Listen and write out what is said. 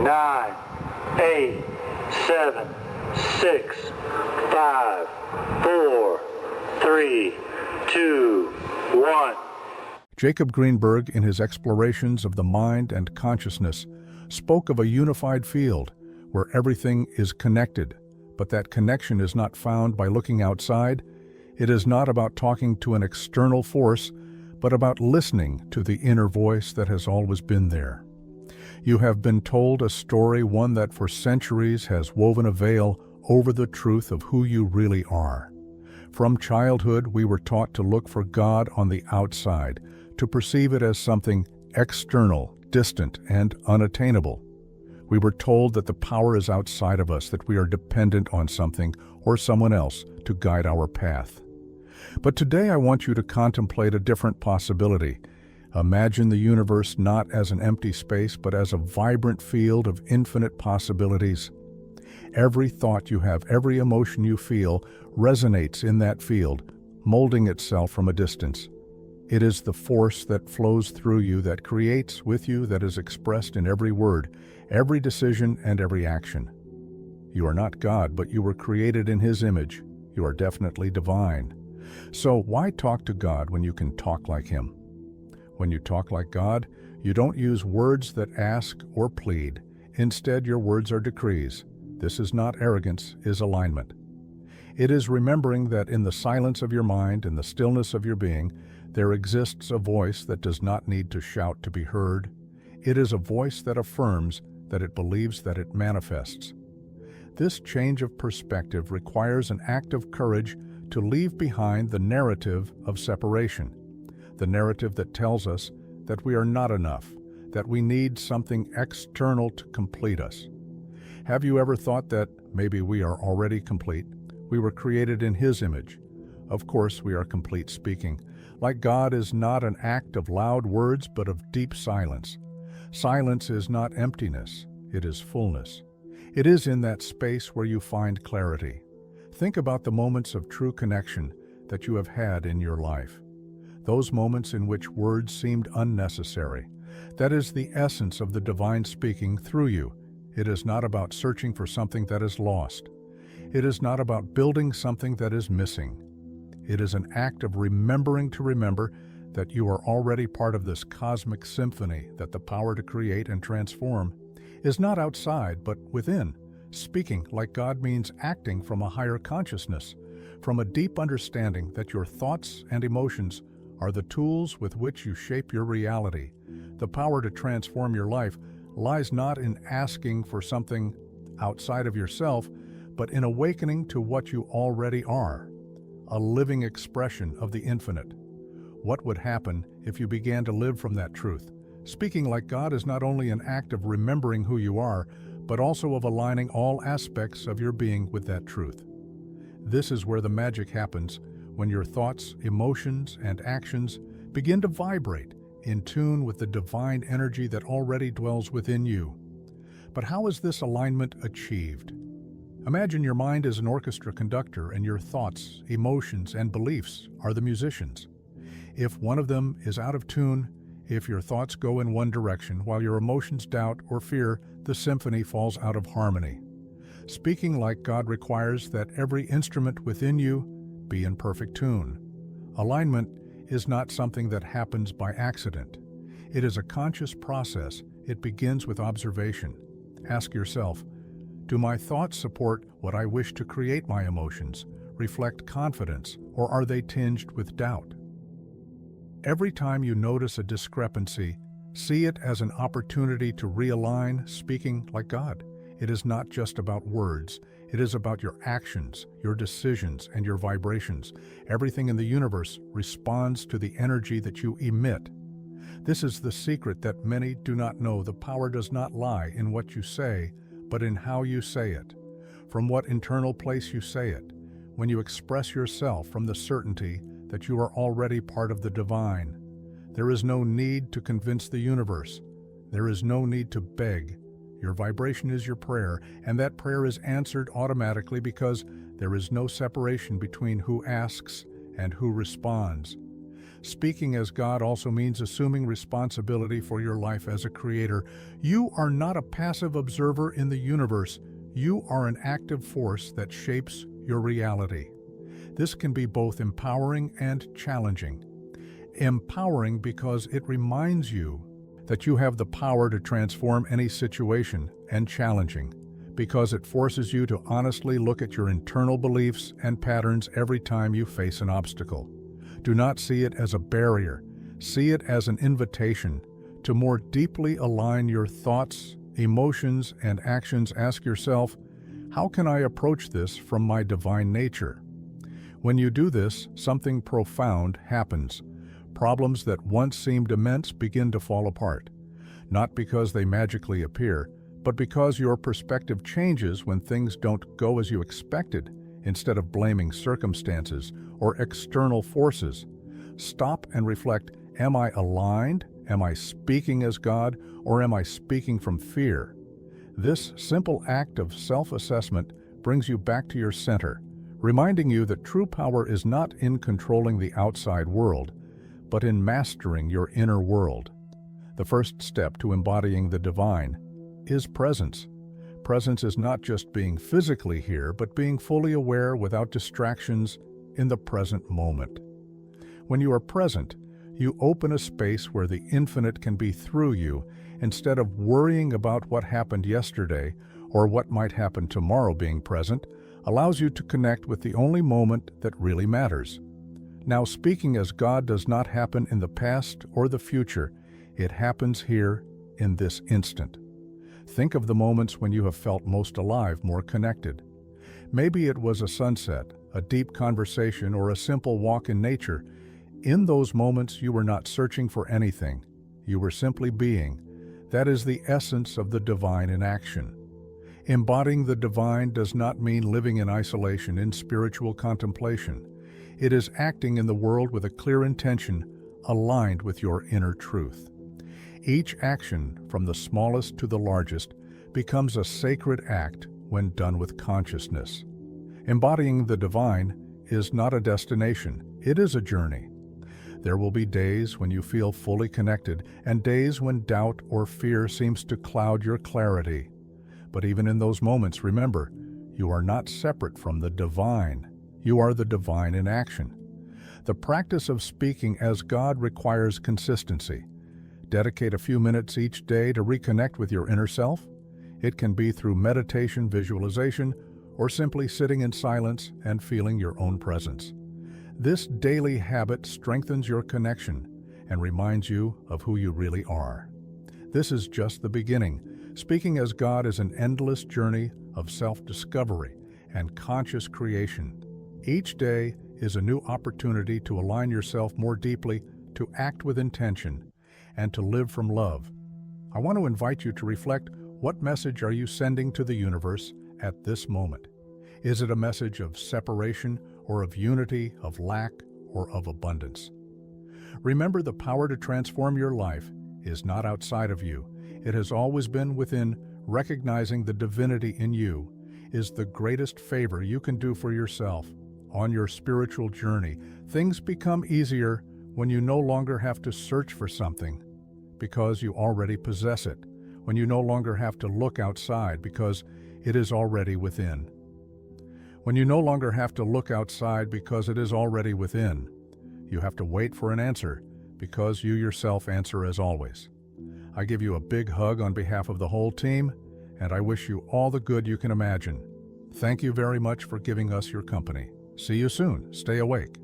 9, 8, 7, 6, 5, 4, 3, 2, 1. Jacobo Grinberg, in his explorations of the mind and consciousness, spoke of a unified field where everything is connected, but that connection is not found by looking outside. It is not about talking to an external force, but about listening to the inner voice that has always been there. You have been told a story, one that for centuries has woven a veil over the truth of who you really are. From childhood, we were taught to look for God on the outside, to perceive it as something external, distant, and unattainable. We were told that the power is outside of us, that we are dependent on something or someone else to guide our path. But today I want you to contemplate a different possibility. Imagine the universe not as an empty space, but as a vibrant field of infinite possibilities. Every thought you have, every emotion you feel, resonates in that field, molding itself from a distance. It is the force that flows through you, that creates with you, that is expressed in every word, every decision, and every action. You are not God, but you were created in His image. You are definitely divine. So why talk to God when you can talk like Him? When you talk like God, you don't use words that ask or plead. Instead, your words are decrees. This is not arrogance, it is alignment. It is remembering that in the silence of your mind, in the stillness of your being, there exists a voice that does not need to shout to be heard. It is a voice that affirms, that it believes, that it manifests. This change of perspective requires an act of courage to leave behind the narrative of separation, the narrative that tells us that we are not enough, that we need something external to complete us. Have you ever thought that maybe we are already complete? We were created in His image. Of course, we are complete speaking. Like God is not an act of loud words, but of deep silence. Silence is not emptiness, it is fullness. It is in that space where you find clarity. Think about the moments of true connection that you have had in your life. Those moments in which words seemed unnecessary. That is the essence of the divine speaking through you. It is not about searching for something that is lost. It is not about building something that is missing. It is an act of remembering to remember that you are already part of this cosmic symphony, that the power to create and transform is not outside but within. Speaking like God means acting from a higher consciousness, from a deep understanding that your thoughts and emotions are the tools with which you shape your reality. The power to transform your life lies not in asking for something outside of yourself, but in awakening to what you already are, a living expression of the infinite. What would happen if you began to live from that truth? Speaking like God is not only an act of remembering who you are, but also of aligning all aspects of your being with that truth. This is where the magic happens, when your thoughts, emotions, and actions begin to vibrate in tune with the divine energy that already dwells within you. But how is this alignment achieved? Imagine your mind is an orchestra conductor and your thoughts, emotions, and beliefs are the musicians. If one of them is out of tune, if your thoughts go in one direction while your emotions doubt or fear, the symphony falls out of harmony. Speaking like God requires that every instrument within you be in perfect tune. Alignment is not something that happens by accident. It is a conscious process. It begins with observation. Ask yourself, do my thoughts support what I wish to create? My emotions reflect confidence, or are they tinged with doubt? Every time you notice a discrepancy, see it as an opportunity to realign. Speaking like God. It is not just about words. It is about your actions, your decisions, and your vibrations. Everything in the universe responds to the energy that you emit. This is the secret that many do not know. The power does not lie in what you say, but in how you say it, from what internal place you say it, when you express yourself from the certainty that you are already part of the divine. There is no need to convince the universe. There is no need to beg. Your vibration is your prayer, and that prayer is answered automatically because there is no separation between who asks and who responds. Speaking as God also means assuming responsibility for your life as a creator. You are not a passive observer in the universe. You are an active force that shapes your reality. This can be both empowering and challenging. Empowering because it reminds you that you have the power to transform any situation, and challenging because it forces you to honestly look at your internal beliefs and patterns every time you face an obstacle. Do not see it as a barrier. See it as an invitation to more deeply align your thoughts, emotions, and actions. Ask yourself, how can I approach this from my divine nature? When you do this, something profound happens. Problems that once seemed immense begin to fall apart, not because they magically appear, but because your perspective changes when things don't go as you expected. Instead of blaming circumstances or external forces, stop and reflect, am I aligned? Am I speaking as God, or am I speaking from fear? This simple act of self-assessment brings you back to your center, reminding you that true power is not in controlling the outside world, but in mastering your inner world. The first step to embodying the divine is presence. Presence is not just being physically here, but being fully aware without distractions in the present moment. When you are present, you open a space where the infinite can be through you, instead of worrying about what happened yesterday or what might happen tomorrow. Being present allows you to connect with the only moment that really matters. Now, speaking as God does not happen in the past or the future. It happens here in this instant. Think of the moments when you have felt most alive, more connected. Maybe it was a sunset, a deep conversation, or a simple walk in nature. In those moments, you were not searching for anything. You were simply being. That is the essence of the divine in action. Embodying the divine does not mean living in isolation in spiritual contemplation. It is acting in the world with a clear intention, aligned with your inner truth. Each action, from the smallest to the largest, becomes a sacred act when done with consciousness. Embodying the divine is not a destination, it is a journey. There will be days when you feel fully connected, and days when doubt or fear seems to cloud your clarity. But even in those moments, remember, you are not separate from the divine. You are the divine in action. The practice of speaking as God requires consistency. Dedicate a few minutes each day to reconnect with your inner self. It can be through meditation, visualization, or simply sitting in silence and feeling your own presence. This daily habit strengthens your connection and reminds you of who you really are. This is just the beginning. Speaking as God is an endless journey of self-discovery and conscious creation. Each day is a new opportunity to align yourself more deeply, to act with intention, and to live from love. I want to invite you to reflect, what message are you sending to the universe at this moment? Is it a message of separation, or of unity, of lack, or of abundance? Remember, the power to transform your life is not outside of you. It has always been within. Recognizing the divinity in you is the greatest favor you can do for yourself. On your spiritual journey, things become easier when you no longer have to search for something because you already possess it, when you no longer have to look outside because it is already within. When you no longer have to look outside because it is already within, you have to wait for an answer because you yourself answer as always. I give you a big hug on behalf of the whole team, and I wish you all the good you can imagine. Thank you very much for giving us your company. See you soon. Stay awake.